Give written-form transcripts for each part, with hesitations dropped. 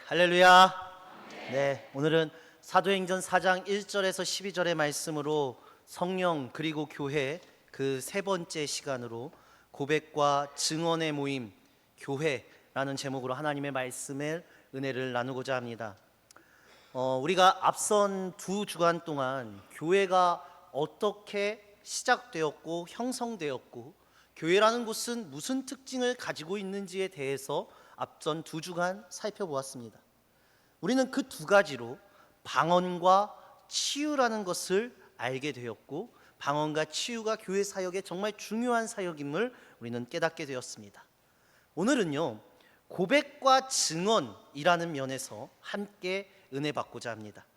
할렐루야. 네, 오늘은 사도행전 4장 1절에서 12절의 말씀으로 성령 그리고 교회 그 세 번째 시간으로 고백과 증언의 모임 교회라는 제목으로 하나님의 말씀의 은혜를 나누고자 합니다. 우리가 앞선 두 주간 동안 교회가 어떻게 시작되었고 형성되었고 교회라는 곳은 무슨 특징을 가지고 있는지에 대해서 앞선 두 주간 살펴보았습니다. 우리는 그 두 가지로 방언과 치유라는 것을 알게 되었고 방언과 치유가 교회 사역에 정말 중요한 사역임을 우리는 깨닫게 되었습니다. 오늘은요, 고백과 증언이라는 면에서 함께 은혜 받고자 합니다.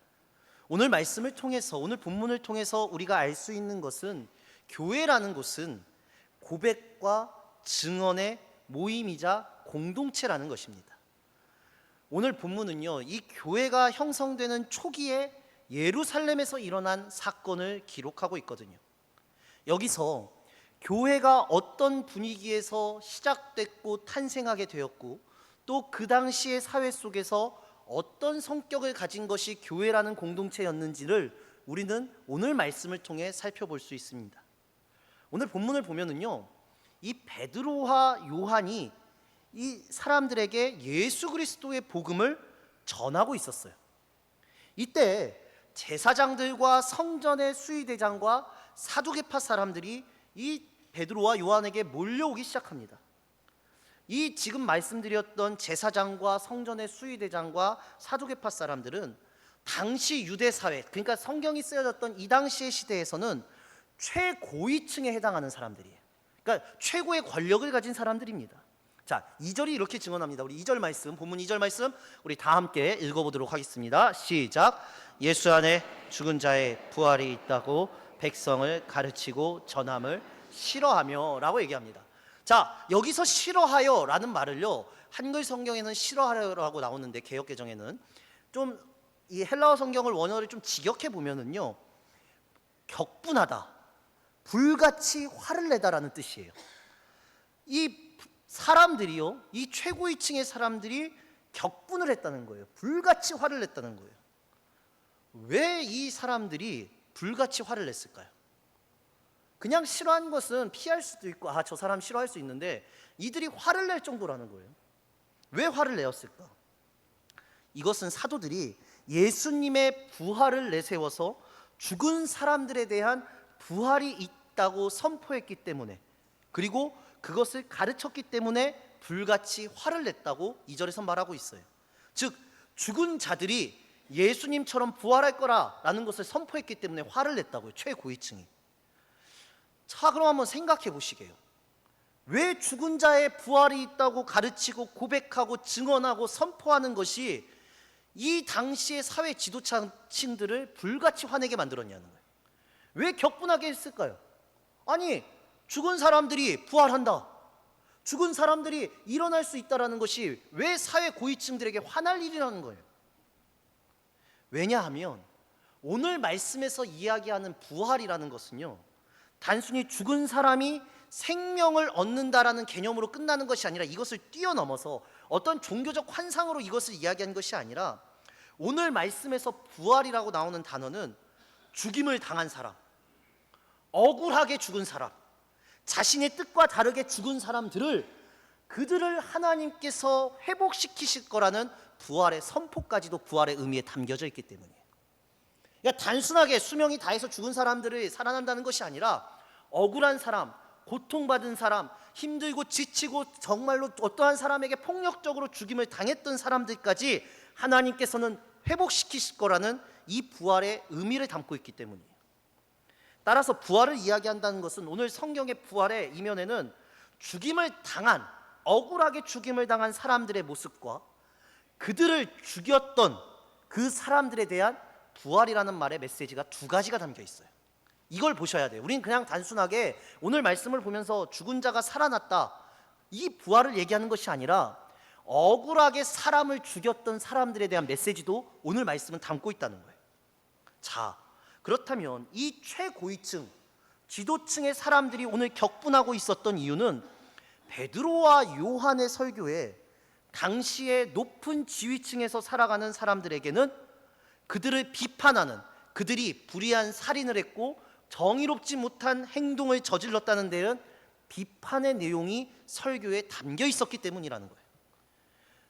오늘 말씀을 통해서, 오늘 본문을 통해서 우리가 알 수 있는 것은 교회라는 곳은 고백과 증언의 모임이자 공동체라는 것입니다. 오늘 본문은요, 이 교회가 형성되는 초기에 예루살렘에서 일어난 사건을 기록하고 있거든요. 여기서 교회가 어떤 분위기에서 시작됐고 탄생하게 되었고 또 그 당시의 사회 속에서 어떤 성격을 가진 것이 교회라는 공동체였는지를 우리는 오늘 말씀을 통해 살펴볼 수 있습니다. 오늘 본문을 보면은요, 이 베드로와 요한이 이 사람들에게 예수 그리스도의 복음을 전하고 있었어요. 이때 제사장들과 성전의 수의대장과 사두개파 사람들이 이 베드로와 요한에게 몰려오기 시작합니다. 이 지금 말씀드렸던 제사장과 성전의 수의대장과 사두개파 사람들은 당시 유대 사회, 그러니까 성경이 쓰여졌던 이 당시의 시대에서는 최고위층에 해당하는 사람들이에요. 그러니까 최고의 권력을 가진 사람들입니다. 자, 2절이 이렇게 증언합니다. 우리 2절 말씀, 본문 2절 말씀 우리 다 함께 읽어보도록 하겠습니다. 시작. 예수 안에 죽은 자의 부활이 있다고 백성을 가르치고 전함을 싫어하며 라고 얘기합니다. 자, 여기서 싫어하여 라는 말을요, 한글 성경에는 싫어하여라고 나오는데 개역개정에는 좀 이 헬라어 성경을 원어를 좀 직역해 보면은요, 격분하다, 불같이 화를 내다라는 뜻이에요. 이 사람들이요, 이 최고위층의 사람들이 격분을 했다는 거예요. 불같이 화를 냈다는 거예요. 왜 이 사람들이 불같이 화를 냈을까요? 그냥 싫어한 것은 피할 수도 있고 저 사람 싫어할 수 있는데 이들이 화를 낼 정도라는 거예요. 왜 화를 내었을까? 이것은 사도들이 예수님의 부활을 내세워서 죽은 사람들에 대한 부활이 있다고 선포했기 때문에, 그리고 그것을 가르쳤기 때문에 불같이 화를 냈다고 2절에서 말하고 있어요. 즉 죽은 자들이 예수님처럼 부활할 거라라는 것을 선포했기 때문에 화를 냈다고요, 최고위층이. 자, 그럼 한번 생각해 보시게요. 왜 죽은 자의 부활이 있다고 가르치고 고백하고 증언하고 선포하는 것이 이 당시의 사회 지도층들을 불같이 화내게 만들었냐는 거예요. 왜 격분하게 했을까요? 아니, 죽은 사람들이 부활한다, 죽은 사람들이 일어날 수 있다는 것이 왜 사회 고위층들에게 화날 일이라는 거예요. 왜냐하면 오늘 말씀에서 이야기하는 부활이라는 것은요, 단순히 죽은 사람이 생명을 얻는다라는 개념으로 끝나는 것이 아니라 이것을 뛰어넘어서 어떤 종교적 환상으로 이것을 이야기한 것이 아니라, 오늘 말씀에서 부활이라고 나오는 단어는 죽임을 당한 사람, 억울하게 죽은 사람, 자신의 뜻과 다르게 죽은 사람들을, 그들을 하나님께서 회복시키실 거라는 부활의 선포까지도 부활의 의미에 담겨져 있기 때문이에요. 그러니까 단순하게 수명이 다해서 죽은 사람들을 살아난다는 것이 아니라 억울한 사람, 고통받은 사람, 힘들고 지치고 정말로 어떠한 사람에게 폭력적으로 죽임을 당했던 사람들까지 하나님께서는 회복시키실 거라는 이 부활의 의미를 담고 있기 때문이에요. 따라서 부활을 이야기한다는 것은 오늘 성경의 부활의 이면에는 죽임을 당한, 억울하게 죽임을 당한 사람들의 모습과 그들을 죽였던 그 사람들에 대한 부활이라는 말의 메시지가 두 가지가 담겨 있어요. 이걸 보셔야 돼요. 우리는 그냥 단순하게 오늘 말씀을 보면서 죽은 자가 살아났다, 이 부활을 얘기하는 것이 아니라 억울하게 사람을 죽였던 사람들에 대한 메시지도 오늘 말씀은 담고 있다는 거예요. 자, 그렇다면 이 최고위층, 지도층의 사람들이 오늘 격분하고 있었던 이유는 베드로와 요한의 설교에 당시에 높은 지위층에서 살아가는 사람들에게는 그들을 비판하는, 그들이 불의한 살인을 했고 정의롭지 못한 행동을 저질렀다는 데는 비판의 내용이 설교에 담겨 있었기 때문이라는 거예요.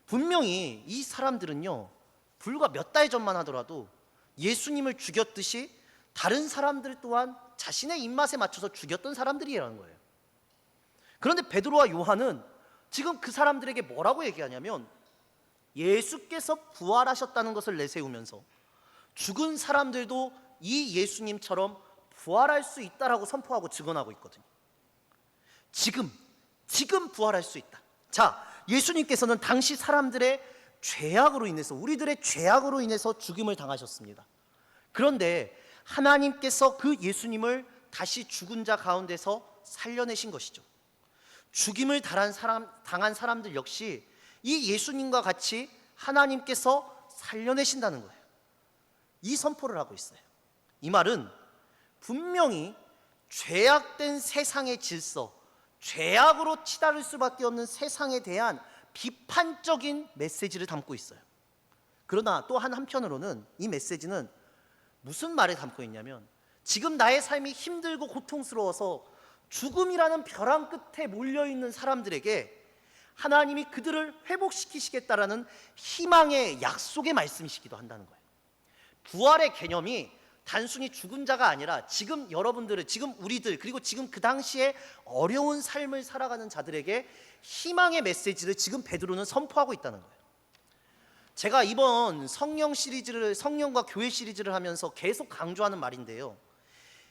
분명히 이 사람들은요, 불과 몇 달 전만 하더라도 예수님을 죽였듯이 다른 사람들 또한 자신의 입맛에 맞춰서 죽였던 사람들이라는 거예요. 그런데 베드로와 요한은 지금 그 사람들에게 뭐라고 얘기하냐면, 예수께서 부활하셨다는 것을 내세우면서 죽은 사람들도 이 예수님처럼 부활할 수 있다라고 선포하고 증언하고 있거든요. 지금 부활할 수 있다. 자, 예수님께서는 당시 사람들의 죄악으로 인해서, 우리들의 죄악으로 인해서 죽임을 당하셨습니다. 그런데 하나님께서 그 예수님을 다시 죽은 자 가운데서 살려내신 것이죠. 죽임을 당한 사람들 역시 이 예수님과 같이 하나님께서 살려내신다는 거예요. 이 선포를 하고 있어요. 이 말은 분명히 죄악된 세상의 질서, 죄악으로 치달을 수밖에 없는 세상에 대한 비판적인 메시지를 담고 있어요. 그러나 또 한편으로는 이 메시지는 무슨 말을 담고 있냐면, 지금 나의 삶이 힘들고 고통스러워서 죽음이라는 벼랑 끝에 몰려있는 사람들에게 하나님이 그들을 회복시키시겠다라는 희망의 약속의 말씀이시기도 한다는 거예요. 부활의 개념이 단순히 죽은 자가 아니라 지금 여러분들을, 지금 우리들, 그리고 지금 그 당시에 어려운 삶을 살아가는 자들에게 희망의 메시지를 지금 베드로는 선포하고 있다는 거예요. 제가 이번 성령과 교회 시리즈를 하면서 계속 강조하는 말인데요,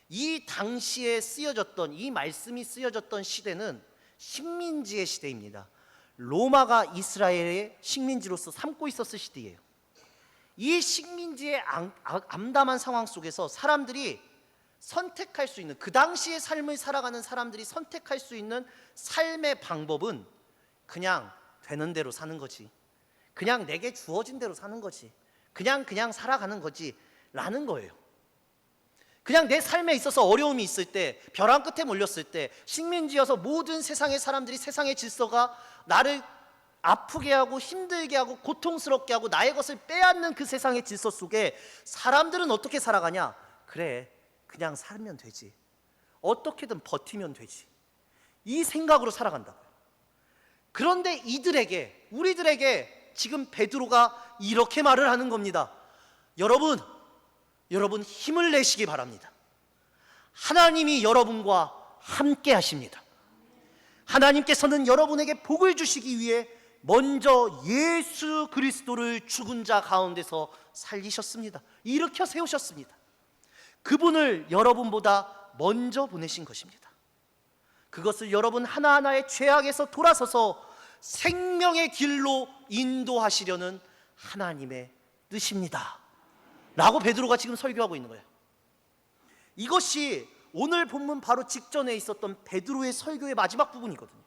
이 당시에 쓰여졌던, 이 말씀이 쓰여졌던 시대는 식민지의 시대입니다. 로마가 이스라엘의 식민지로서 삼고 있었을 시대예요. 이 식민지의 암담한 상황 속에서 사람들이 선택할 수 있는, 그 당시의 삶을 살아가는 사람들이 선택할 수 있는 삶의 방법은 그냥 되는 대로 사는 거지, 그냥 내게 주어진 대로 사는 거지, 그냥 살아가는 거지 라는 거예요. 그냥 내 삶에 있어서 어려움이 있을 때, 벼랑 끝에 몰렸을 때, 식민지여서 모든 세상의 사람들이, 세상의 질서가 나를 아프게 하고 힘들게 하고 고통스럽게 하고 나의 것을 빼앗는 그 세상의 질서 속에 사람들은 어떻게 살아가냐? 그래, 그냥 살면 되지, 어떻게든 버티면 되지, 이 생각으로 살아간다고요. 그런데 이들에게, 우리들에게 지금 베드로가 이렇게 말을 하는 겁니다. 여러분 힘을 내시기 바랍니다. 하나님이 여러분과 함께 하십니다. 하나님께서는 여러분에게 복을 주시기 위해 먼저 예수 그리스도를 죽은 자 가운데서 살리셨습니다. 일으켜 세우셨습니다. 그분을 여러분보다 먼저 보내신 것입니다. 그것을 여러분 하나하나의 죄악에서 돌아서서 생명의 길로 인도하시려는 하나님의 뜻입니다 라고 베드로가 지금 설교하고 있는 거예요. 이것이 오늘 본문 바로 직전에 있었던 베드로의 설교의 마지막 부분이거든요.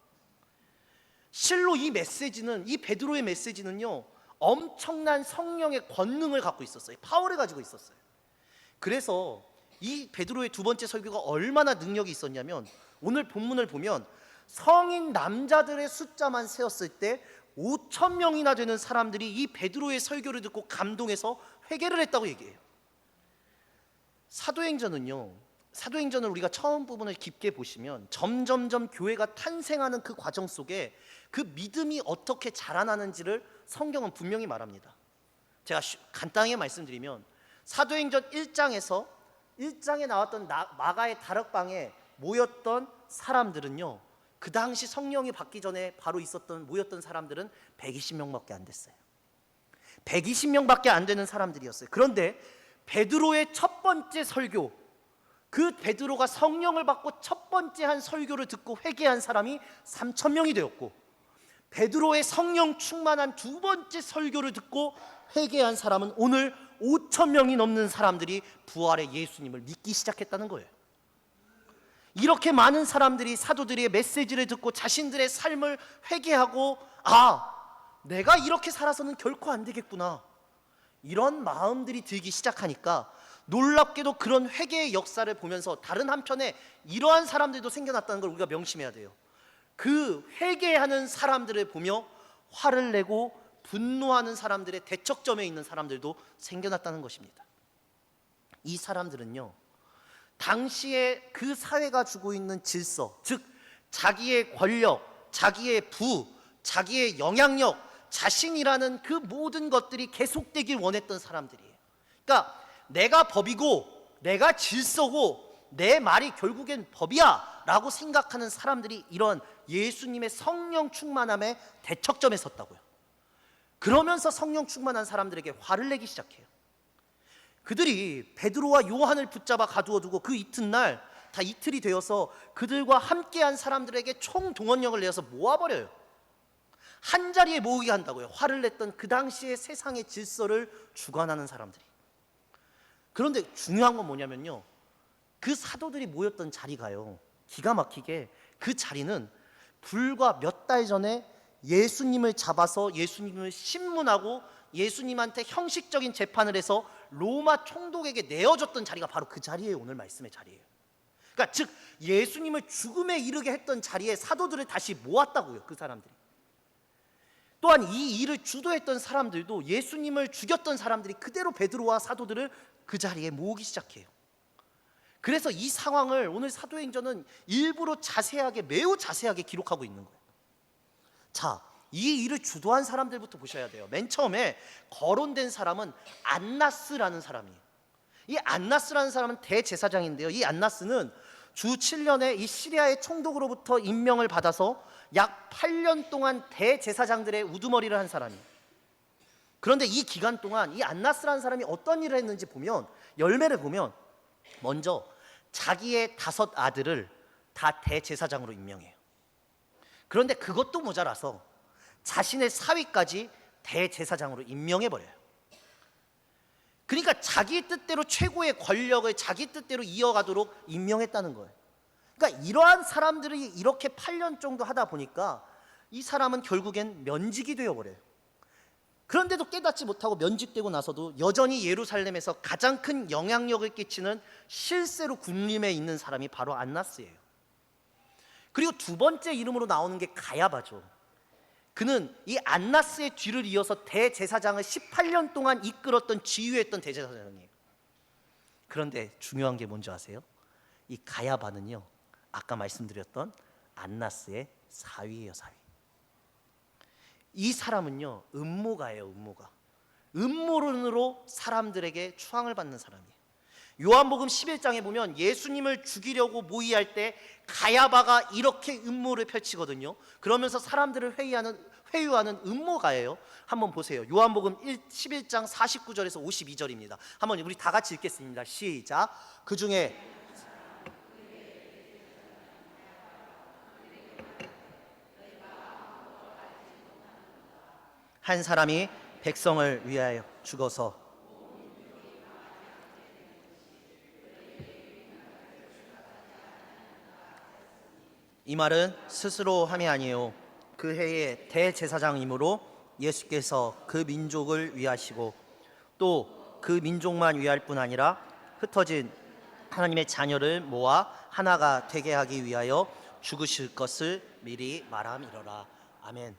실로 이 메시지는, 이 베드로의 메시지는요, 엄청난 성령의 권능을 갖고 있었어요. 파워를 가지고 있었어요. 그래서 이 베드로의 두 번째 설교가 얼마나 능력이 있었냐면, 오늘 본문을 보면 성인 남자들의 숫자만 세었을 때 5,000명이나 되는 사람들이 이 베드로의 설교를 듣고 감동해서 회개를 했다고 얘기해요. 사도행전을 우리가 처음 부분을 깊게 보시면 점점점 교회가 탄생하는 그 과정 속에 그 믿음이 어떻게 자라나는지를 성경은 분명히 말합니다. 제가 간단하게 말씀드리면, 사도행전 1장에 나왔던 마가의 다락방에 모였던 사람들은요, 그 당시 성령이 받기 전에 바로 모였던 사람들은 120명밖에 안 됐어요. 120명밖에 안 되는 사람들이었어요. 그런데 베드로의 첫 번째 설교, 그 베드로가 성령을 받고 첫 번째 한 설교를 듣고 회개한 사람이 3,000명이 되었고, 베드로의 성령 충만한 두 번째 설교를 듣고 회개한 사람은 오늘 5,000명이 넘는 사람들이 부활의 예수님을 믿기 시작했다는 거예요. 이렇게 많은 사람들이 사도들의 메시지를 듣고 자신들의 삶을 회개하고, 내가 이렇게 살아서는 결코 안 되겠구나, 이런 마음들이 들기 시작하니까 놀랍게도 그런 회개의 역사를 보면서 다른 한편에 이러한 사람들도 생겨났다는 걸 우리가 명심해야 돼요. 그 회개하는 사람들을 보며 화를 내고 분노하는 사람들의 대척점에 있는 사람들도 생겨났다는 것입니다. 이 사람들은요, 당시에 그 사회가 주고 있는 질서, 즉 자기의 권력, 자기의 부, 자기의 영향력, 자신이라는 그 모든 것들이 계속되길 원했던 사람들이에요. 그러니까 내가 법이고 내가 질서고 내 말이 결국엔 법이야 라고 생각하는 사람들이 이런 예수님의 성령 충만함의 대척점에 섰다고요. 그러면서 성령 충만한 사람들에게 화를 내기 시작해요. 그들이 베드로와 요한을 붙잡아 가두어 두고 그 이튿날, 다 이틀이 되어서 그들과 함께한 사람들에게 총동원령을 내어서 모아버려요. 한 자리에 모으게 한다고요. 화를 냈던 그 당시의 세상의 질서를 주관하는 사람들이. 그런데 중요한 건 뭐냐면요, 그 사도들이 모였던 자리가요, 기가 막히게 그 자리는 불과 몇 달 전에 예수님을 잡아서 예수님을 신문하고 예수님한테 형식적인 재판을 해서 로마 총독에게 내어줬던 자리가 바로 그 자리예요. 오늘 말씀의 자리예요. 그러니까 즉 예수님을 죽음에 이르게 했던 자리에 사도들을 다시 모았다고요. 그 사람들이. 또한 이 일을 주도했던 사람들도 예수님을 죽였던 사람들이 그대로 베드로와 사도들을 그 자리에 모으기 시작해요. 그래서 이 상황을 오늘 사도행전은 일부러 자세하게, 매우 자세하게 기록하고 있는 거예요. 자, 이 일을 주도한 사람들부터 보셔야 돼요. 맨 처음에 거론된 사람은 안나스라는 사람이에요. 이 안나스라는 사람은 대제사장인데요, 이 안나스는 주 7년에 이 시리아의 총독으로부터 임명을 받아서 약 8년 동안 대제사장들의 우두머리를 한 사람이에요. 그런데 이 기간 동안 이 안나스라는 사람이 어떤 일을 했는지 보면, 열매를 보면 먼저 자기의 5 아들을 다 대제사장으로 임명해요. 그런데 그것도 모자라서 자신의 사위까지 대제사장으로 임명해버려요. 그러니까 자기 뜻대로 최고의 권력을 자기 뜻대로 이어가도록 임명했다는 거예요. 그러니까 이러한 사람들이 이렇게 8년 정도 하다 보니까 이 사람은 결국엔 면직이 되어버려요. 그런데도 깨닫지 못하고 면직되고 나서도 여전히 예루살렘에서 가장 큰 영향력을 끼치는 실세로 군림에 있는 사람이 바로 안나스예요. 그리고 두 번째 이름으로 나오는 게 가야바죠. 그는 이 안나스의 뒤를 이어서 대제사장을 18년 동안 이끌었던, 지휘했던 대제사장이에요. 그런데 중요한 게 뭔지 아세요? 이 가야바는요, 아까 말씀드렸던 안나스의 사위예요, 사위. 이 사람은요, 음모가예요, 음모가. 음모론으로 사람들에게 추앙을 받는 사람이에요. 요한복음 11장에 보면 예수님을 죽이려고 모의할 때 가야바가 이렇게 음모를 펼치거든요. 그러면서 사람들을 회유하는 음모가예요. 한번 보세요. 요한복음 11장 49절에서 52절입니다. 한번 우리 다 같이 읽겠습니다. 시작. 그 중에 한 사람이 백성을 위하여 죽어서 이 말은 스스로 함이 아니요 그 해의 대제사장이므로 예수께서 그 민족을 위하시고 또 그 민족만 위할 뿐 아니라 흩어진 하나님의 자녀를 모아 하나가 되게 하기 위하여 죽으실 것을 미리 말함이로라. 아멘.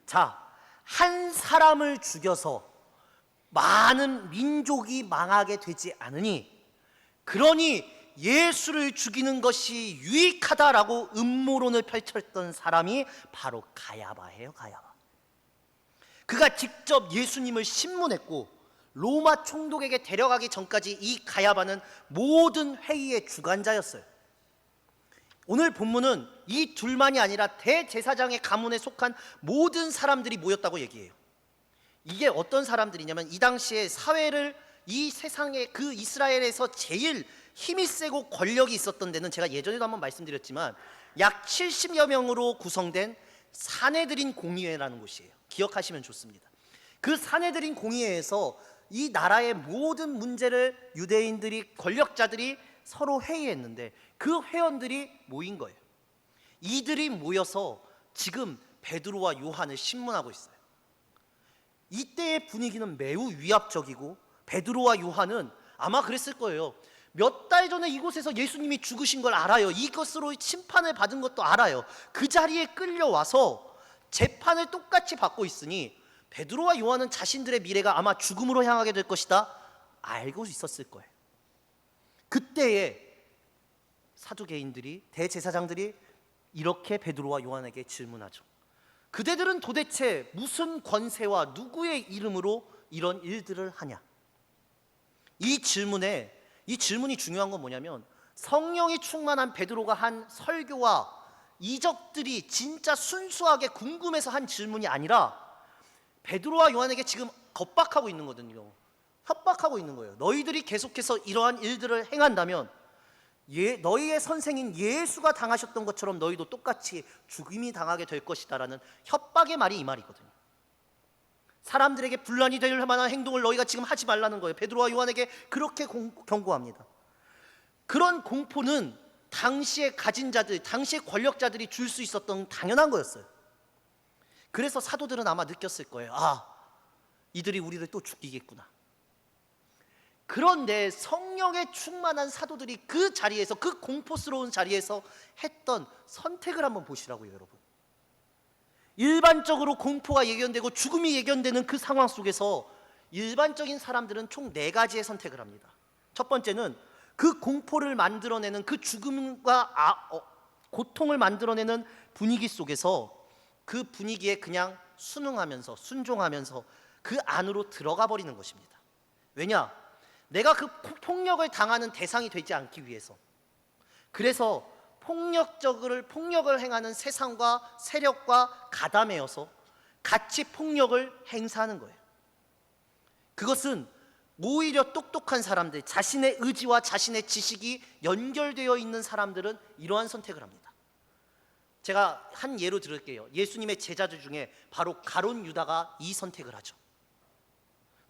자, 한 사람을 죽여서 많은 민족이 망하게 되지 않으니, 그러니 예수를 죽이는 것이 유익하다라고 음모론을 펼쳤던 사람이 바로 가야바예요. 가야바. 그가 직접 예수님을 신문했고 로마 총독에게 데려가기 전까지 이 가야바는 모든 회의의 주관자였어요. 오늘 본문은 이 둘만이 아니라 대제사장의 가문에 속한 모든 사람들이 모였다고 얘기해요. 이게 어떤 사람들이냐면 이 당시에 사회를, 이 세상에 그 이스라엘에서 제일 힘이 세고 권력이 있었던 데는 제가 예전에도 한번 말씀드렸지만 약 70여 명으로 구성된 사내들인 공의회라는 곳이에요. 기억하시면 좋습니다. 그 사내들인 공의회에서 이 나라의 모든 문제를 유대인들이, 권력자들이 서로 회의했는데 그 회원들이 모인 거예요. 이들이 모여서 지금 베드로와 요한을 신문하고 있어요. 이때의 분위기는 매우 위압적이고 베드로와 요한은 아마 그랬을 거예요. 몇 달 전에 이곳에서 예수님이 죽으신 걸 알아요. 이것으로 심판을 받은 것도 알아요. 그 자리에 끌려와서 재판을 똑같이 받고 있으니 베드로와 요한은 자신들의 미래가 아마 죽음으로 향하게 될 것이다 알고 있었을 거예요. 그때에 사두개인들이, 대제사장들이 이렇게 베드로와 요한에게 질문하죠. 그대들은 도대체 무슨 권세와 누구의 이름으로 이런 일들을 하냐? 이 질문이 중요한 건 뭐냐면, 성령이 충만한 베드로가 한 설교와 이적들이 진짜 순수하게 궁금해서 한 질문이 아니라 베드로와 요한에게 지금 겁박하고 있는 거거든요. 협박하고 있는 거예요. 너희들이 계속해서 이러한 일들을 행한다면 너희의 선생인 예수가 당하셨던 것처럼 너희도 똑같이 죽임이 당하게 될 것이다 라는 협박의 말이 이 말이거든요. 사람들에게 분란이 될 만한 행동을 너희가 지금 하지 말라는 거예요. 베드로와 요한에게 그렇게 경고합니다. 그런 공포는 당시에 가진 자들, 당시의 권력자들이 줄 수 있었던 당연한 거였어요. 그래서 사도들은 아마 느꼈을 거예요. 이들이 우리를 또 죽이겠구나. 그런데 성령에 충만한 사도들이 그 자리에서, 그 공포스러운 자리에서 했던 선택을 한번 보시라고요, 여러분. 일반적으로 공포가 예견되고 죽음이 예견되는 그 상황 속에서 일반적인 사람들은 총 4가지의 선택을 합니다. 첫 번째는 그 공포를 만들어내는, 그 죽음과 고통을 만들어내는 분위기 속에서 그 분위기에 그냥 순응하면서, 순종하면서 그 안으로 들어가 버리는 것입니다. 왜냐? 내가 그 폭력을 당하는 대상이 되지 않기 위해서. 그래서 폭력을 행하는 세상과 세력과 가담하여서 같이 폭력을 행사하는 거예요. 그것은 오히려 똑똑한 사람들, 자신의 의지와 자신의 지식이 연결되어 있는 사람들은 이러한 선택을 합니다. 제가 한 예로 들을게요. 예수님의 제자들 중에 바로 가룟 유다가 이 선택을 하죠.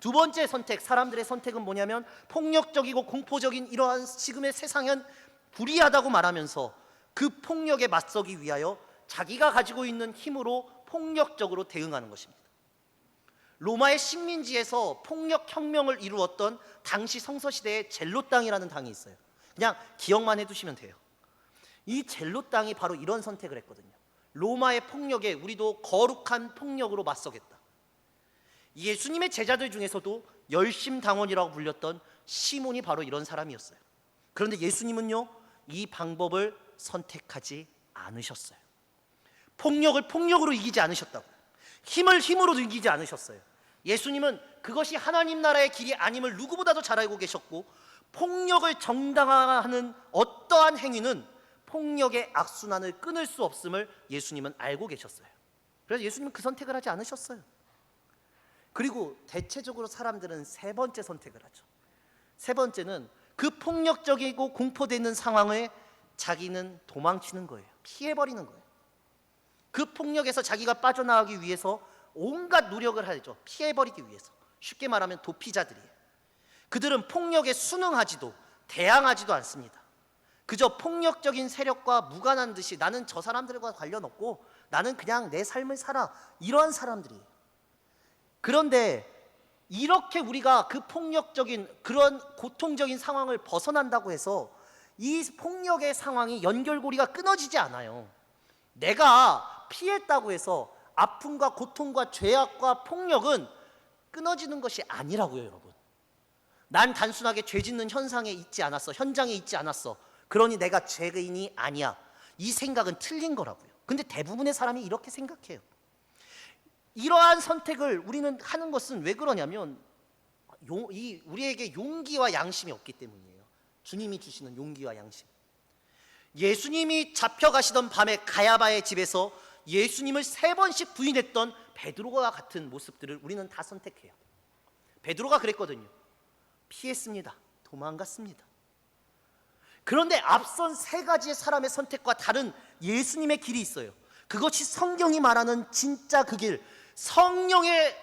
두 번째 선택, 사람들의 선택은 뭐냐면 폭력적이고 공포적인 이러한 지금의 세상은 불의하다고 말하면서 그 폭력에 맞서기 위하여 자기가 가지고 있는 힘으로 폭력적으로 대응하는 것입니다. 로마의 식민지에서 폭력혁명을 이루었던 당시 성서시대의 젤로 땅이라는 당이 있어요. 그냥 기억만 해두시면 돼요. 이 젤로 땅이 바로 이런 선택을 했거든요. 로마의 폭력에 우리도 거룩한 폭력으로 맞서겠다. 예수님의 제자들 중에서도 열심당원이라고 불렸던 시몬이 바로 이런 사람이었어요. 그런데 예수님은요, 이 방법을 선택하지 않으셨어요. 폭력을 폭력으로 이기지 않으셨다고요. 힘을 힘으로 이기지 않으셨어요. 예수님은 그것이 하나님 나라의 길이 아님을 누구보다도 잘 알고 계셨고, 폭력을 정당화하는 어떠한 행위는 폭력의 악순환을 끊을 수 없음을 예수님은 알고 계셨어요. 그래서 예수님은 그 선택을 하지 않으셨어요. 그리고 대체적으로 사람들은 세 번째 선택을 하죠. 세 번째는 그 폭력적이고 공포되는 상황에 자기는 도망치는 거예요. 피해버리는 거예요. 그 폭력에서 자기가 빠져나가기 위해서 온갖 노력을 하죠. 피해버리기 위해서. 쉽게 말하면 도피자들이에요. 그들은 폭력에 순응하지도 대항하지도 않습니다. 그저 폭력적인 세력과 무관한 듯이 나는 저 사람들과 관련 없고 나는 그냥 내 삶을 살아, 이러한 사람들이에요. 그런데 이렇게 우리가 그 폭력적인 그런 고통적인 상황을 벗어난다고 해서 이 폭력의 상황이 연결고리가 끊어지지 않아요. 내가 피했다고 해서 아픔과 고통과 죄악과 폭력은 끊어지는 것이 아니라고요, 여러분. 난 단순하게 죄 짓는 현장에 있지 않았어. 그러니 내가 죄인이 아니야. 이 생각은 틀린 거라고요. 근데 대부분의 사람이 이렇게 생각해요. 이러한 선택을 우리는 하는 것은 왜 그러냐면 우리에게 용기와 양심이 없기 때문이에요. 주님이 주시는 용기와 양심. 예수님이 잡혀가시던 밤에 가야바의 집에서 예수님을 3번씩 부인했던 베드로와 같은 모습들을 우리는 다 선택해요. 베드로가 그랬거든요. 피했습니다. 도망갔습니다. 그런데 앞선 3가지의 사람의 선택과 다른 예수님의 길이 있어요. 그것이 성경이 말하는 진짜 그 길, 성령의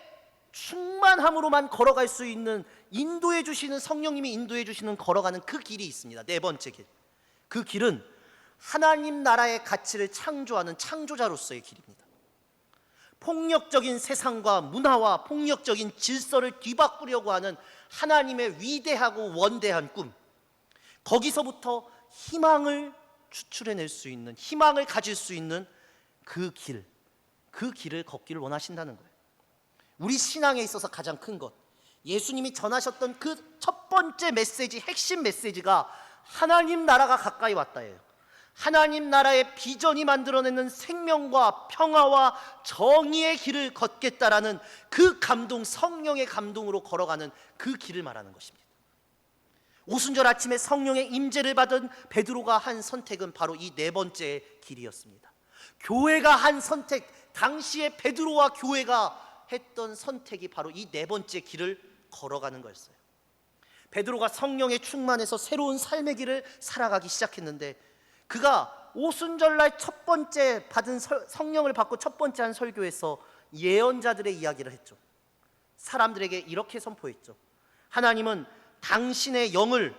충만함으로만 걸어갈 수 있는, 인도해 주시는, 성령님이 인도해 주시는 걸어가는 그 길이 있습니다. 4번째 길. 그 길은 하나님 나라의 가치를 창조하는 창조자로서의 길입니다. 폭력적인 세상과 문화와 폭력적인 질서를 뒤바꾸려고 하는 하나님의 위대하고 원대한 꿈, 거기서부터 희망을 추출해낼 수 있는, 희망을 가질 수 있는 그 길, 그 길을 걷기를 원하신다는 거예요. 우리 신앙에 있어서 가장 큰 것, 예수님이 전하셨던 그 첫 번째 메시지, 핵심 메시지가 하나님 나라가 가까이 왔다예요. 하나님 나라의 비전이 만들어내는 생명과 평화와 정의의 길을 걷겠다라는 그 감동, 성령의 감동으로 걸어가는 그 길을 말하는 것입니다. 오순절 아침에 성령의 임재를 받은 베드로가 한 선택은 바로 이 네 번째 길이었습니다. 교회가 한 선택, 당시에 베드로와 교회가 했던 선택이 바로 이 네 번째 길을 걸어가는 거였어요. 베드로가 성령에 충만해서 새로운 삶의 길을 살아가기 시작했는데, 그가 오순절날 첫 번째 받은 성령을 받고 첫 번째 한 설교에서 예언자들의 이야기를 했죠. 사람들에게 이렇게 선포했죠. 하나님은 당신의 영을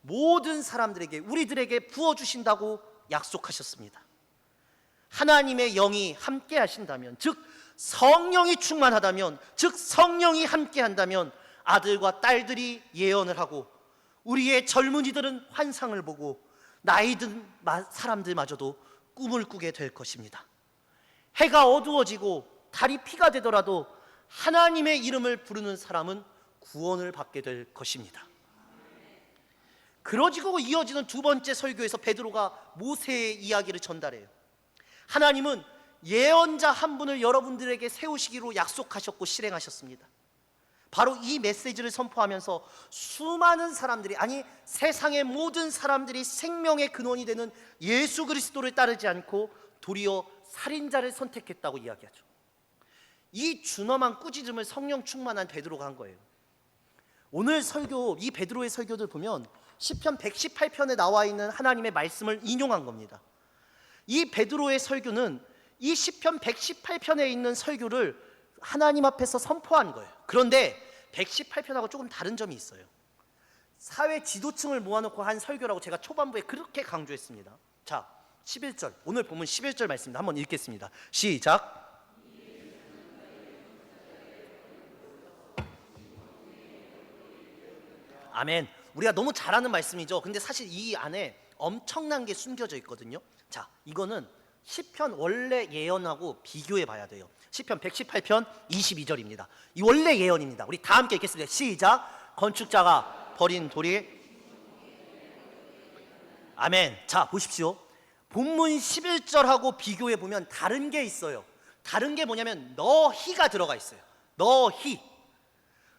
모든 사람들에게, 우리들에게 부어주신다고 약속하셨습니다. 하나님의 영이 함께 하신다면, 즉 성령이 충만하다면, 즉 성령이 함께 한다면 아들과 딸들이 예언을 하고 우리의 젊은이들은 환상을 보고 나이 든 사람들마저도 꿈을 꾸게 될 것입니다. 해가 어두워지고 달이 피가 되더라도 하나님의 이름을 부르는 사람은 구원을 받게 될 것입니다. 그러지고 이어지는 두 번째 설교에서 베드로가 모세의 이야기를 전달해요. 하나님은 예언자 한 분을 여러분들에게 세우시기로 약속하셨고 실행하셨습니다. 바로 이 메시지를 선포하면서 수많은 사람들이, 아니 세상의 모든 사람들이 생명의 근원이 되는 예수 그리스도를 따르지 않고 도리어 살인자를 선택했다고 이야기하죠. 이 준엄한 꾸짖음을 성령 충만한 베드로가 한 거예요. 오늘 설교, 이 베드로의 설교들 보면 시편 118편에 나와 있는 하나님의 말씀을 인용한 겁니다. 이 베드로의 설교는 이 시편 118편에 있는 설교를 하나님 앞에서 선포한 거예요. 그런데 118편하고 조금 다른 점이 있어요. 사회 지도층을 모아놓고 한 설교라고 제가 초반부에 그렇게 강조했습니다. 자, 11절, 오늘 본문 11절 말씀입니다. 한번 읽겠습니다. 시작. 아멘. 우리가 너무 잘 아는 말씀이죠. 근데 사실 이 안에 엄청난 게 숨겨져 있거든요. 자, 이거는 시편 원래 예언하고 비교해 봐야 돼요. 시편 118편 22절입니다. 이 원래 예언입니다. 우리 다 함께 읽겠습니다. 시작. 건축자가 버린 돌이, 아멘. 자, 보십시오. 본문 11절하고 비교해 보면 다른 게 있어요. 다른 게 뭐냐면 너희가 들어가 있어요. 너희.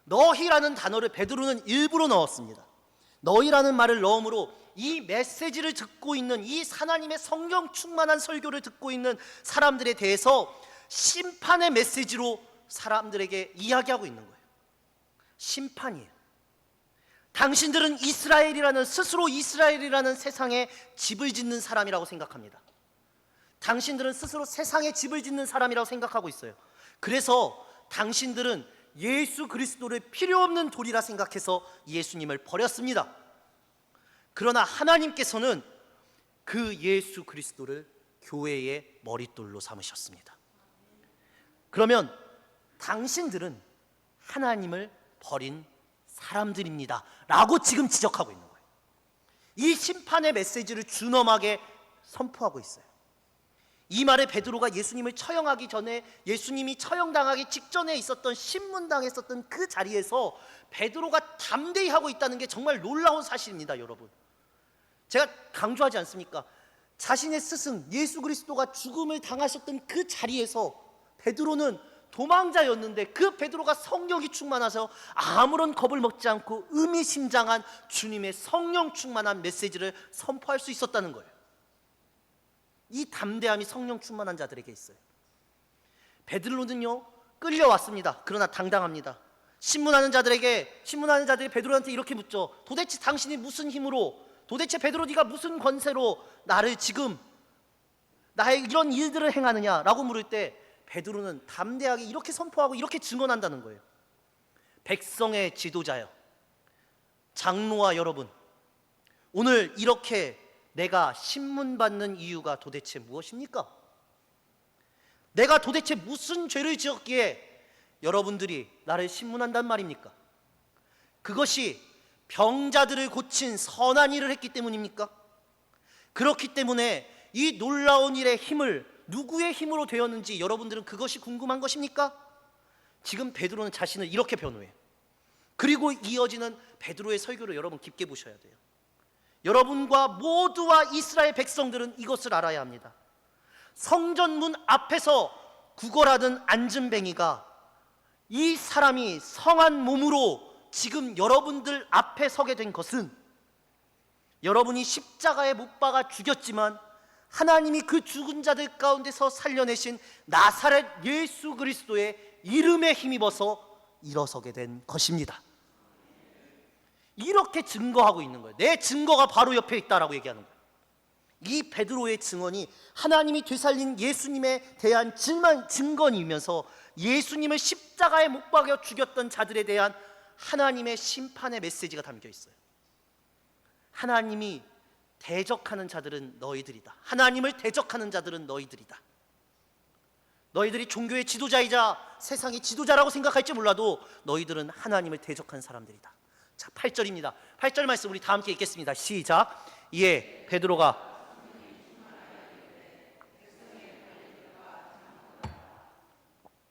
너희라는 단어를 베드로는 일부러 넣었습니다. 너희라는 말을 넣음으로 이 메시지를 듣고 있는, 이 하나님의 성령 충만한 설교를 듣고 있는 사람들에 대해서 심판의 메시지로 사람들에게 이야기하고 있는 거예요. 심판이에요. 당신들은 이스라엘이라는, 스스로 이스라엘이라는 세상에 집을 짓는 사람이라고 생각합니다. 당신들은 스스로 세상에 집을 짓는 사람이라고 생각하고 있어요. 그래서 당신들은 예수 그리스도를 필요 없는 돌이라 생각해서 예수님을 버렸습니다. 그러나 하나님께서는 그 예수 그리스도를 교회의 머릿돌로 삼으셨습니다. 그러면 당신들은 하나님을 버린 사람들입니다 라고 지금 지적하고 있는 거예요. 이 심판의 메시지를 준엄하게 선포하고 있어요. 이 말에 베드로가 예수님을 처형하기 전에, 예수님이 처형당하기 직전에 있었던 신문당에 있었던 그 자리에서 베드로가 담대히 하고 있다는 게 정말 놀라운 사실입니다. 여러분, 제가 강조하지 않습니까? 자신의 스승 예수 그리스도가 죽음을 당하셨던 그 자리에서 베드로는 도망자였는데, 그 베드로가 성령이 충만하셔서 아무런 겁을 먹지 않고 의미심장한 주님의 성령 충만한 메시지를 선포할 수 있었다는 거예요. 이 담대함이 성령 충만한 자들에게 있어요. 베드로는요 끌려왔습니다. 그러나 당당합니다. 신문하는 자들이 베드로한테 이렇게 묻죠. 도대체 당신이 무슨 힘으로, 도대체 베드로 네가 무슨 권세로 나를 지금 나의 이런 일들을 행하느냐 라고 물을 때 베드로는 담대하게 이렇게 선포하고 이렇게 증언한다는 거예요. 백성의 지도자여, 장로와 여러분, 오늘 이렇게 내가 신문받는 이유가 도대체 무엇입니까? 내가 도대체 무슨 죄를 지었기에 여러분들이 나를 신문한단 말입니까? 그것이 병자들을 고친 선한 일을 했기 때문입니까? 그렇기 때문에 이 놀라운 일의 힘을 누구의 힘으로 되었는지 여러분들은 그것이 궁금한 것입니까? 지금 베드로는 자신을 이렇게 변호해요. 그리고 이어지는 베드로의 설교를 여러분 깊게 보셔야 돼요. 여러분과 모두와 이스라엘 백성들은 이것을 알아야 합니다. 성전문 앞에서 구걸하던 안진뱅이가 이 사람이 성한 몸으로 지금 여러분들 앞에 서게 된 것은 여러분이 십자가에 못 박아 죽였지만 하나님이 그 죽은 자들 가운데서 살려내신 나사렛 예수 그리스도의 이름에 힘입어서 일어서게 된 것입니다. 이렇게 증거하고 있는 거예요. 내 증거가 바로 옆에 있다라고 얘기하는 거예요. 이 베드로의 증언이 하나님이 되살린 예수님에 대한 증언이면서 예수님을 십자가에 못 박여 죽였던 자들에 대한 하나님의 심판의 메시지가 담겨 있어요. 하나님이 대적하는 자들은 너희들이다. 하나님을 대적하는 자들은 너희들이다. 너희들이 종교의 지도자이자 세상의 지도자라고 생각할지 몰라도 너희들은 하나님을 대적한 사람들이다. 자, 8절입니다. 8절 말씀 우리 다 함께 읽겠습니다. 시작. 이에 베드로가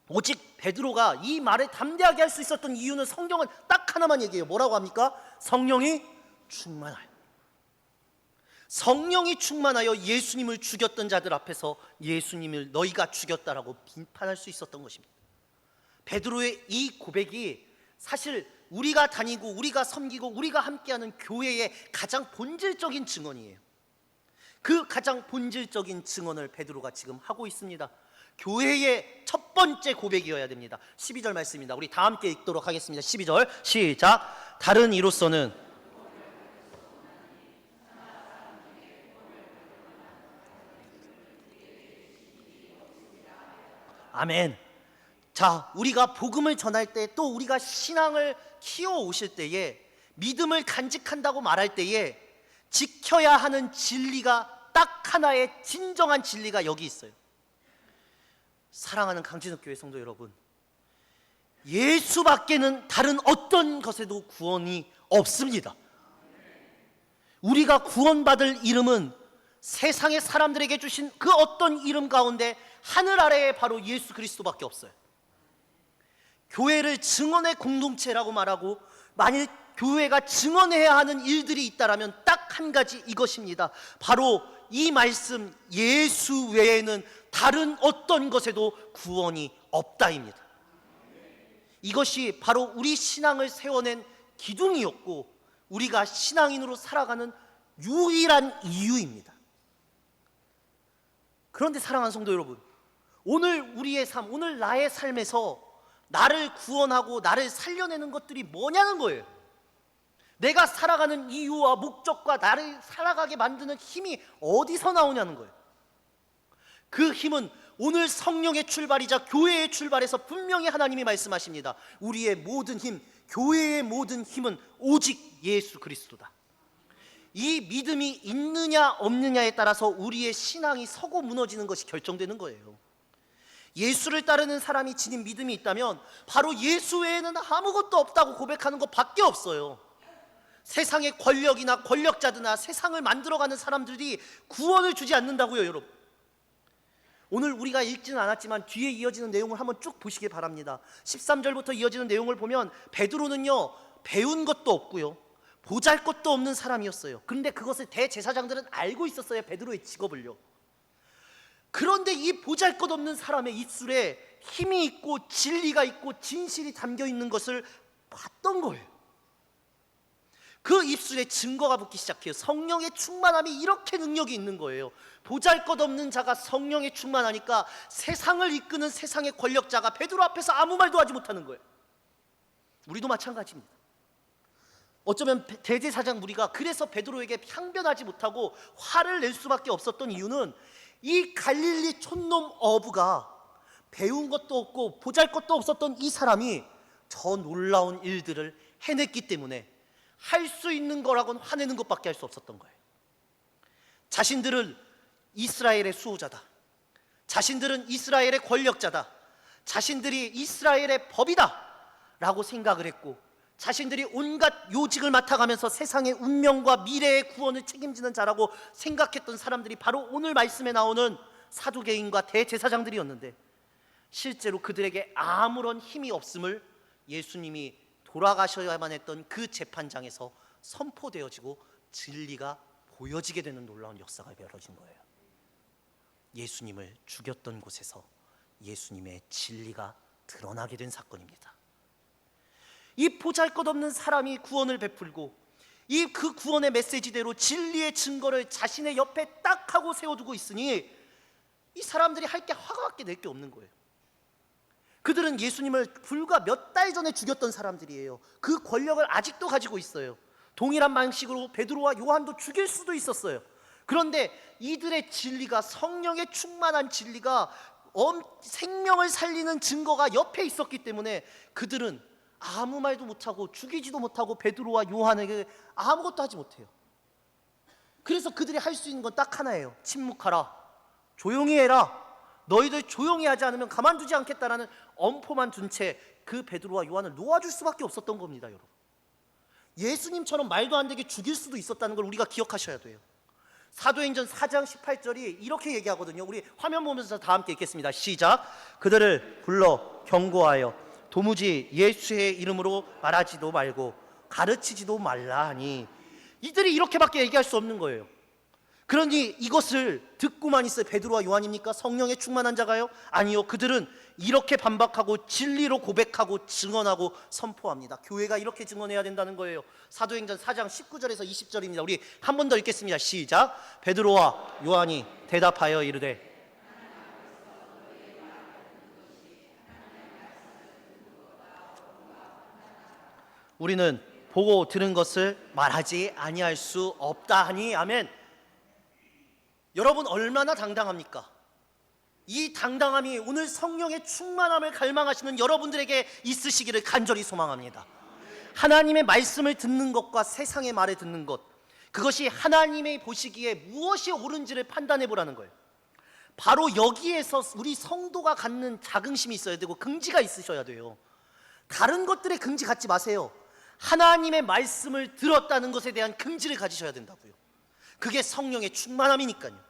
오직 베드로가 이 말을 담대하게 할 수 있었던 이유는 성경은 딱 하나만 얘기해요. 뭐라고 합니까? 성령이 충만하여. 성령이 충만하여 예수님을 죽였던 자들 앞에서 예수님을 너희가 죽였다라고 비판할 수 있었던 것입니다. 베드로의 이 고백이 사실 우리가 다니고 우리가 섬기고 우리가 함께하는 교회의 가장 본질적인 증언이에요. 그 가장 본질적인 증언을 베드로가 지금 하고 있습니다. 교회의 첫 번째 고백이어야 됩니다. 12절 말씀입니다. 우리 다 함께 읽도록 하겠습니다. 12절 시작. 다른 이로서는 아멘. 자, 우리가 복음을 전할 때 또 우리가 신앙을 키워 오실 때에 믿음을 간직한다고 말할 때에 지켜야 하는 진리가 딱 하나의 진정한 진리가 여기 있어요. 사랑하는 강진욱 교회 성도 여러분, 예수밖에는 다른 어떤 것에도 구원이 없습니다. 우리가 구원받을 이름은 세상의 사람들에게 주신 그 어떤 이름 가운데 하늘 아래에 바로 예수 그리스도밖에 없어요. 교회를 증언의 공동체라고 말하고 만일 교회가 증언해야 하는 일들이 있다라면 딱 한 가지 이것입니다. 바로 이 말씀 예수 외에는 다른 어떤 것에도 구원이 없다입니다. 이것이 바로 우리 신앙을 세워낸 기둥이었고 우리가 신앙인으로 살아가는 유일한 이유입니다. 그런데 사랑하는 성도 여러분, 오늘 우리의 삶, 오늘 나의 삶에서 나를 구원하고 나를 살려내는 것들이 뭐냐는 거예요. 내가 살아가는 이유와 목적과 나를 살아가게 만드는 힘이 어디서 나오냐는 거예요. 그 힘은 오늘 성령의 출발이자 교회의 출발에서 분명히 하나님이 말씀하십니다. 우리의 모든 힘, 교회의 모든 힘은 오직 예수 그리스도다. 이 믿음이 있느냐 없느냐에 따라서 우리의 신앙이 서고 무너지는 것이 결정되는 거예요. 예수를 따르는 사람이 지닌 믿음이 있다면 바로 예수 외에는 아무것도 없다고 고백하는 것밖에 없어요. 세상의 권력이나 권력자들이나 세상을 만들어가는 사람들이 구원을 주지 않는다고요, 여러분. 오늘 우리가 읽지는 않았지만 뒤에 이어지는 내용을 한번 쭉 보시기 바랍니다. 13절부터 이어지는 내용을 보면 베드로는요, 배운 것도 없고요, 보잘것도 없는 사람이었어요. 그런데 그것을 대제사장들은 알고 있었어요, 베드로의 직업을요. 그런데 이 보잘것없는 사람의 입술에 힘이 있고 진리가 있고 진실이 담겨 있는 것을 봤던 거예요. 그 입술에 증거가 붙기 시작해요. 성령의 충만함이 이렇게 능력이 있는 거예요. 보잘것없는 자가 성령에 충만하니까 세상을 이끄는 세상의 권력자가 베드로 앞에서 아무 말도 하지 못하는 거예요. 우리도 마찬가지입니다. 어쩌면 대제사장 무리가 그래서 베드로에게 항변하지 못하고 화를 낼 수밖에 없었던 이유는 이 갈릴리 촌놈 어부가 배운 것도 없고 보잘것도 없었던 이 사람이 저 놀라운 일들을 해냈기 때문에 할 수 있는 거라고는 화내는 것밖에 할 수 없었던 거예요. 자신들은 이스라엘의 수호자다, 자신들은 이스라엘의 권력자다, 자신들이 이스라엘의 법이다 라고 생각을 했고 자신들이 온갖 요직을 맡아가면서 세상의 운명과 미래의 구원을 책임지는 자라고 생각했던 사람들이 바로 오늘 말씀에 나오는 사두개인과 대제사장들이었는데 실제로 그들에게 아무런 힘이 없음을 예수님이 돌아가셔야만 했던 그 재판장에서 선포되어지고 진리가 보여지게 되는 놀라운 역사가 벌어진 거예요. 예수님을 죽였던 곳에서 예수님의 진리가 드러나게 된 사건입니다. 이 보잘것없는 사람이 구원을 베풀고 이 그 구원의 메시지대로 진리의 증거를 자신의 옆에 딱 하고 세워두고 있으니 이 사람들이 할 게 화가 낼 게 없는 거예요. 그들은 예수님을 불과 몇 달 전에 죽였던 사람들이에요. 그 권력을 아직도 가지고 있어요. 동일한 방식으로 베드로와 요한도 죽일 수도 있었어요. 그런데 이들의 진리가, 성령의 충만한 진리가 생명을 살리는 증거가 옆에 있었기 때문에 그들은 아무 말도 못하고 죽이지도 못하고 베드로와 요한에게 아무것도 하지 못해요. 그래서 그들이 할 수 있는 건 딱 하나예요. 침묵하라, 조용히 해라, 너희들 조용히 하지 않으면 가만두지 않겠다라는 엄포만 둔 채 그 베드로와 요한을 놓아줄 수밖에 없었던 겁니다. 여러분, 예수님처럼 말도 안 되게 죽일 수도 있었다는 걸 우리가 기억하셔야 돼요. 사도행전 4장 18절이 이렇게 얘기하거든요. 우리 화면 보면서 다 함께 읽겠습니다. 시작. 그들을 불러 경고하여 도무지 예수의 이름으로 말하지도 말고 가르치지도 말라 하니, 이들이 이렇게밖에 얘기할 수 없는 거예요. 그러니 이것을 듣고만 있어요 베드로와 요한입니까? 성령에 충만한 자가요? 아니요. 그들은 이렇게 반박하고 진리로 고백하고 증언하고 선포합니다. 교회가 이렇게 증언해야 된다는 거예요. 사도행전 4장 19절에서 20절입니다. 우리 한 번 더 읽겠습니다. 시작. 베드로와 요한이 대답하여 이르되, 우리는 보고 들은 것을 말하지 아니할 수 없다 하니. 아멘. 여러분, 얼마나 당당합니까? 이 당당함이 오늘 성령의 충만함을 갈망하시는 여러분들에게 있으시기를 간절히 소망합니다. 하나님의 말씀을 듣는 것과 세상의 말을 듣는 것, 그것이 하나님의 보시기에 무엇이 옳은지를 판단해 보라는 거예요. 바로 여기에서 우리 성도가 갖는 자긍심이 있어야 되고 긍지가 있으셔야 돼요. 다른 것들에 긍지 갖지 마세요. 하나님의 말씀을 들었다는 것에 대한 긍지를 가지셔야 된다고요. 그게 성령의 충만함이니까요.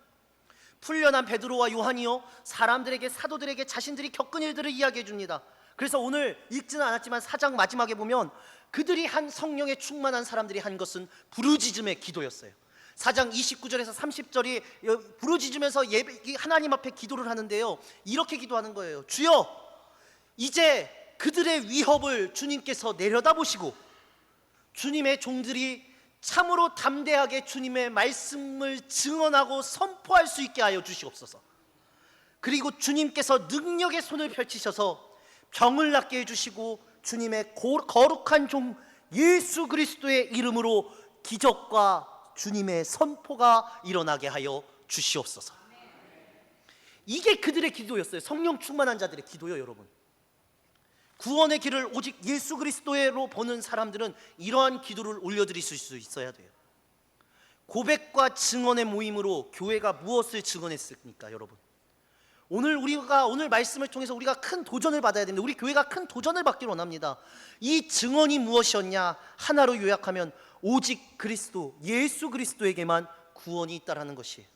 풀려난 베드로와 요한이요, 사람들에게, 사도들에게 자신들이 겪은 일들을 이야기해 줍니다. 그래서 오늘 읽지는 않았지만 4장 마지막에 보면 그들이 한, 성령에 충만한 사람들이 한 것은 부르짖음의 기도였어요. 4장 29절에서 30절이 부르짖으면서 하나님 앞에 기도를 하는데요, 이렇게 기도하는 거예요. 주여, 이제 그들의 위협을 주님께서 내려다보시고 주님의 종들이 참으로 담대하게 주님의 말씀을 증언하고 선포할 수 있게 하여 주시옵소서. 그리고 주님께서 능력의 손을 펼치셔서 병을 낫게 해주시고 주님의 거룩한 종 예수 그리스도의 이름으로 기적과 주님의 선포가 일어나게 하여 주시옵소서. 이게 그들의 기도였어요. 성령 충만한 자들의 기도요. 여러분, 구원의 길을 오직 예수 그리스도로 보는 사람들은 이러한 기도를 올려드릴 수 있어야 돼요. 고백과 증언의 모임으로 교회가 무엇을 증언했습니까? 여러분, 오늘 말씀을 통해서 우리가 큰 도전을 받아야 됩니다. 우리 교회가 큰 도전을 받기를 원합니다. 이 증언이 무엇이었냐? 하나로 요약하면 오직 그리스도, 예수 그리스도에게만 구원이 있다라는 것이에요.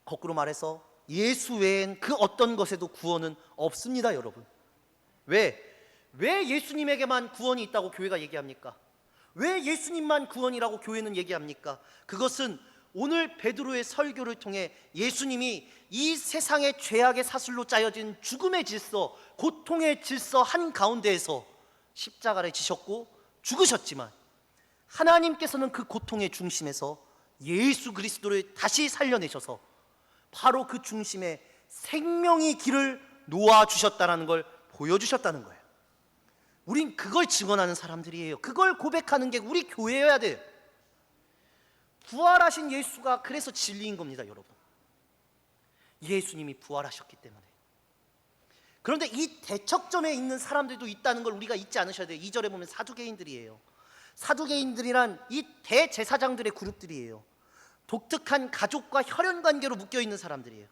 거꾸로 말해서 예수 외엔 그 어떤 것에도 구원은 없습니다. 여러분, 왜 예수님에게만 구원이 있다고 교회가 얘기합니까? 왜 예수님만 구원이라고 교회는 얘기합니까? 그것은 오늘 베드로의 설교를 통해 예수님이 이 세상의 죄악의 사슬로 짜여진 죽음의 질서, 고통의 질서 한가운데에서 십자가를 지셨고 죽으셨지만 하나님께서는 그 고통의 중심에서 예수 그리스도를 다시 살려내셔서 바로 그 중심에 생명의 길을 놓아주셨다는 걸 보여주셨다는 거예요. 우린 그걸 증언하는 사람들이에요. 그걸 고백하는 게 우리 교회여야 돼요. 부활하신 예수가 그래서 진리인 겁니다. 여러분, 예수님이 부활하셨기 때문에. 그런데 이 대척점에 있는 사람들도 있다는 걸 우리가 잊지 않으셔야 돼요. 2절에 보면 사두개인들이에요. 사두개인들이란 이 대제사장들의 그룹들이에요. 독특한 가족과 혈연관계로 묶여있는 사람들이에요.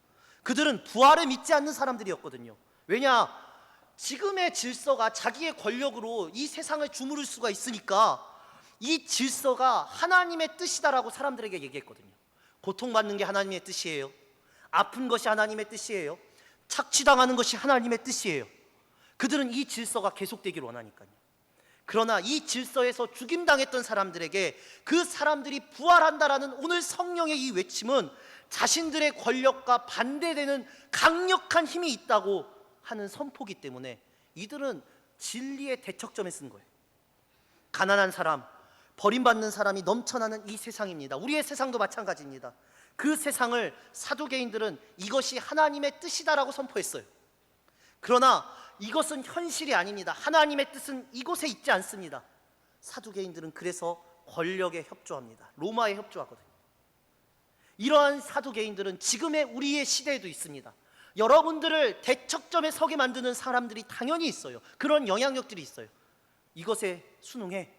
그들은 부활을 믿지 않는 사람들이었거든요. 왜냐? 지금의 질서가 자기의 권력으로 이 세상을 주무를 수가 있으니까 이 질서가 하나님의 뜻이다라고 사람들에게 얘기했거든요. 고통받는 게 하나님의 뜻이에요? 아픈 것이 하나님의 뜻이에요. 착취당하는 것이 하나님의 뜻이에요. 그들은 이 질서가 계속되기를 원하니까요. 그러나 이 질서에서 죽임당했던 사람들에게 그 사람들이 부활한다라는 오늘 성령의 이 외침은 자신들의 권력과 반대되는 강력한 힘이 있다고 하는 선포기 때문에 이들은 진리의 대척점에 쓴 거예요. 가난한 사람, 버림받는 사람이 넘쳐나는 이 세상입니다. 우리의 세상도 마찬가지입니다. 그 세상을 사두개인들은 이것이 하나님의 뜻이다라고 선포했어요. 그러나 이것은 현실이 아닙니다. 하나님의 뜻은 이곳에 있지 않습니다. 사두개인들은 그래서 권력에 협조합니다. 로마에 협조하거든요. 이러한 사두개인들은 지금의 우리의 시대에도 있습니다. 여러분들을 대척점에 서게 만드는 사람들이 당연히 있어요. 그런 영향력들이 있어요. 이것에 순응해.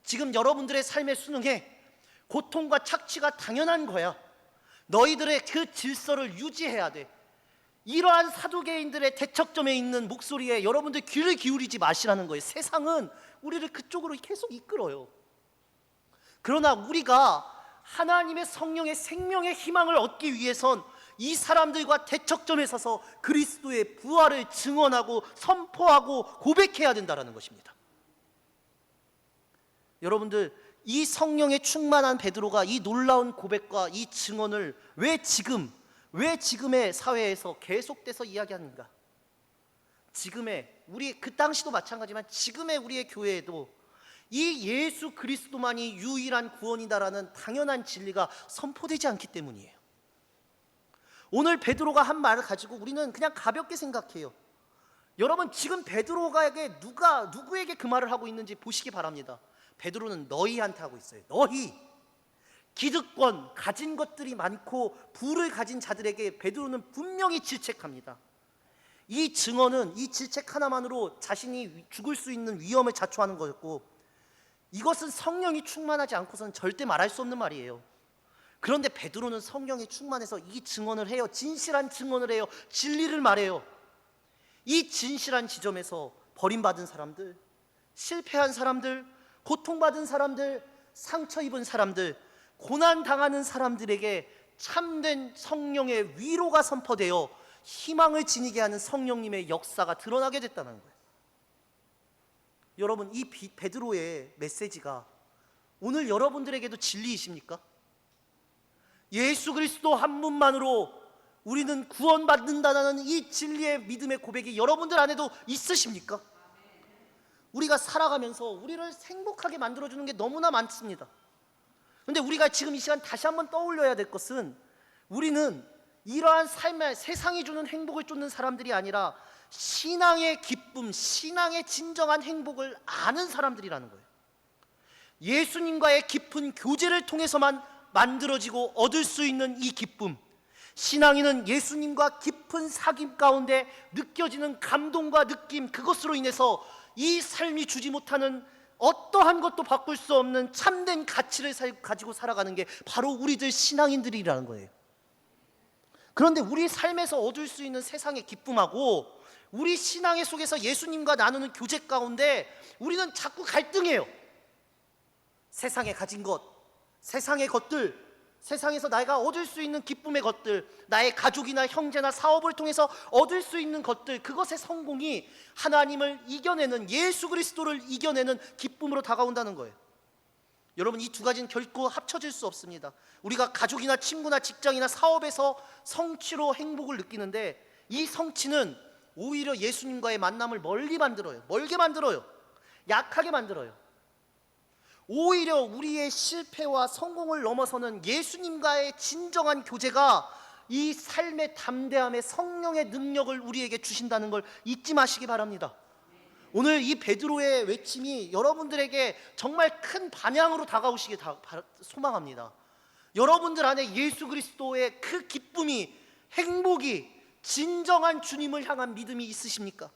지금 여러분들의 삶에 순응해. 고통과 착취가 당연한 거야. 너희들의 그 질서를 유지해야 돼. 이러한 사두개인들의 대척점에 있는 목소리에 여러분들 귀를 기울이지 마시라는 거예요. 세상은 우리를 그쪽으로 계속 이끌어요. 그러나 우리가 하나님의 성령의 생명의 희망을 얻기 위해선 이 사람들과 대척점에 서서 그리스도의 부활을 증언하고 선포하고 고백해야 된다는 것입니다. 여러분들, 이 성령에 충만한 베드로가 이 놀라운 고백과 이 증언을 왜 지금의 사회에서 계속돼서 이야기하는가? 지금의 우리 그 당시도 마찬가지지만 지금의 우리의 교회에도 이 예수 그리스도만이 유일한 구원이다라는 당연한 진리가 선포되지 않기 때문이에요. 오늘 베드로가 한 말을 가지고 우리는 그냥 가볍게 생각해요. 여러분, 지금 베드로가에게 누구에게 그 말을 하고 있는지 보시기 바랍니다. 베드로는 너희한테 하고 있어요. 너희 기득권, 가진 것들이 많고 부를 가진 자들에게 베드로는 분명히 질책합니다. 이 증언은 이 질책 하나만으로 자신이 죽을 수 있는 위험을 자초하는 거였고, 이것은 성령이 충만하지 않고서는 절대 말할 수 없는 말이에요. 그런데 베드로는 성령이 충만해서 이 증언을 해요. 진실한 증언을 해요. 진리를 말해요. 이 진실한 지점에서 버림받은 사람들, 실패한 사람들, 고통받은 사람들, 상처 입은 사람들, 고난당하는 사람들에게 참된 성령의 위로가 선포되어 희망을 지니게 하는 성령님의 역사가 드러나게 됐다는 거예요. 여러분, 이 베드로의 메시지가 오늘 여러분들에게도 진리이십니까? 예수 그리스도 한 분만으로 우리는 구원받는다는 이 진리의 믿음의 고백이 여러분들 안에도 있으십니까? 우리가 살아가면서 우리를 행복하게 만들어주는 게 너무나 많습니다. 그런데 우리가 지금 이 시간 다시 한번 떠올려야 될 것은, 우리는 이러한 삶에 세상이 주는 행복을 쫓는 사람들이 아니라 신앙의 기쁨, 신앙의 진정한 행복을 아는 사람들이라는 거예요. 예수님과의 깊은 교제를 통해서만 만들어지고 얻을 수 있는 이 기쁨, 신앙인은 예수님과 깊은 사귐 가운데 느껴지는 감동과 느낌, 그것으로 인해서 이 삶이 주지 못하는 어떠한 것도 바꿀 수 없는 참된 가치를 가지고 살아가는 게 바로 우리들 신앙인들이라는 거예요. 그런데 우리 삶에서 얻을 수 있는 세상의 기쁨하고 우리 신앙의 속에서 예수님과 나누는 교제 가운데 우리는 자꾸 갈등해요. 세상에 가진 것, 세상의 것들, 세상에서 내가 얻을 수 있는 기쁨의 것들, 나의 가족이나 형제나 사업을 통해서 얻을 수 있는 것들, 그것의 성공이 하나님을 이겨내는, 예수 그리스도를 이겨내는 기쁨으로 다가온다는 거예요. 여러분, 이 두 가지는 결코 합쳐질 수 없습니다. 우리가 가족이나 친구나 직장이나 사업에서 성취로 행복을 느끼는데, 이 성취는 오히려 예수님과의 만남을 멀게 만들어요. 약하게 만들어요. 오히려 우리의 실패와 성공을 넘어서는 예수님과의 진정한 교제가 이 삶의 담대함의 성령의 능력을 우리에게 주신다는 걸 잊지 마시기 바랍니다. 오늘 이 베드로의 외침이 여러분들에게 정말 큰 반향으로 다가오시길 소망합니다. 여러분들 안에 예수 그리스도의 그 기쁨이, 행복이, 진정한 주님을 향한 믿음이 있으십니까?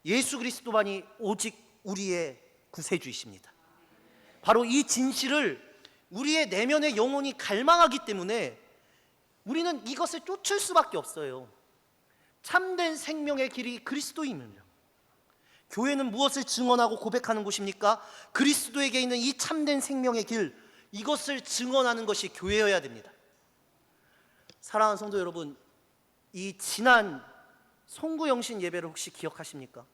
예수 그리스도만이 오직 우리의 구세주이십니다. 바로 이 진실을 우리의 내면의 영혼이 갈망하기 때문에 우리는 이것을 쫓을 수밖에 없어요. 참된 생명의 길이 그리스도임을요. 교회는 무엇을 증언하고 고백하는 곳입니까? 그리스도에게 있는 이 참된 생명의 길, 이것을 증언하는 것이 교회여야 됩니다. 사랑하는 성도 여러분, 이 지난 송구영신 예배를 혹시 기억하십니까?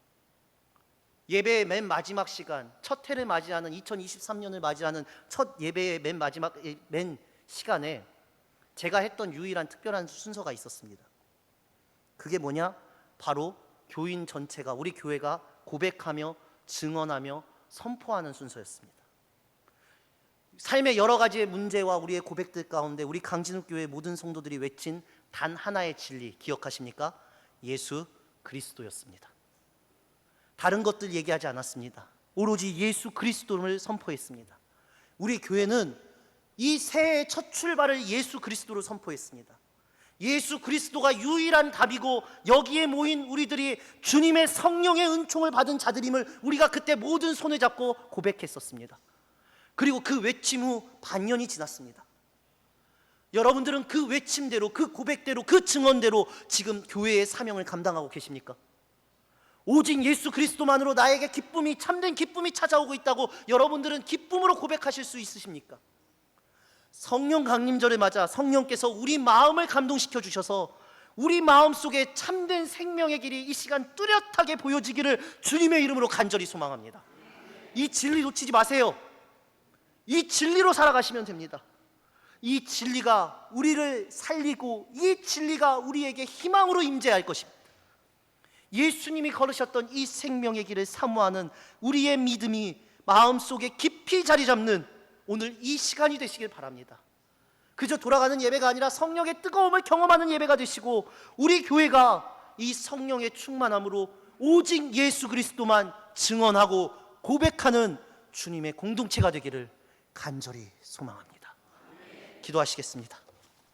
예배의 맨 마지막 시간, 첫 해를 맞이하는 2023년을 맞이하는 첫 예배의 맨 마지막 맨 시간에 제가 했던 유일한 특별한 순서가 있었습니다. 그게 뭐냐? 바로 교인 전체가, 우리 교회가 고백하며 증언하며 선포하는 순서였습니다. 삶의 여러 가지의 문제와 우리의 고백들 가운데 우리 강진욱교회 모든 성도들이 외친 단 하나의 진리 기억하십니까? 예수 그리스도였습니다. 다른 것들 얘기하지 않았습니다. 오로지 예수 그리스도를 선포했습니다. 우리 교회는 이 새해의 첫 출발을 예수 그리스도로 선포했습니다. 예수 그리스도가 유일한 답이고 여기에 모인 우리들이 주님의 성령의 은총을 받은 자들임을 우리가 그때 모든 손을 잡고 고백했었습니다. 그리고 그 외침 후 반년이 지났습니다. 여러분들은 그 외침대로, 그 고백대로, 그 증언대로 지금 교회의 사명을 감당하고 계십니까? 오직 예수 그리스도만으로 나에게 기쁨이, 참된 기쁨이 찾아오고 있다고 여러분들은 기쁨으로 고백하실 수 있으십니까? 성령 강림절을 맞아 성령께서 우리 마음을 감동시켜 주셔서 우리 마음속에 참된 생명의 길이 이 시간 뚜렷하게 보여지기를 주님의 이름으로 간절히 소망합니다. 이 진리 놓치지 마세요. 이 진리로 살아가시면 됩니다. 이 진리가 우리를 살리고 이 진리가 우리에게 희망으로 임재할 것입니다. 예수님이 걸으셨던 이 생명의 길을 사모하는 우리의 믿음이 마음속에 깊이 자리 잡는 오늘 이 시간이 되시길 바랍니다. 그저 돌아가는 예배가 아니라 성령의 뜨거움을 경험하는 예배가 되시고 우리 교회가 이 성령의 충만함으로 오직 예수 그리스도만 증언하고 고백하는 주님의 공동체가 되기를 간절히 소망합니다. 기도하시겠습니다.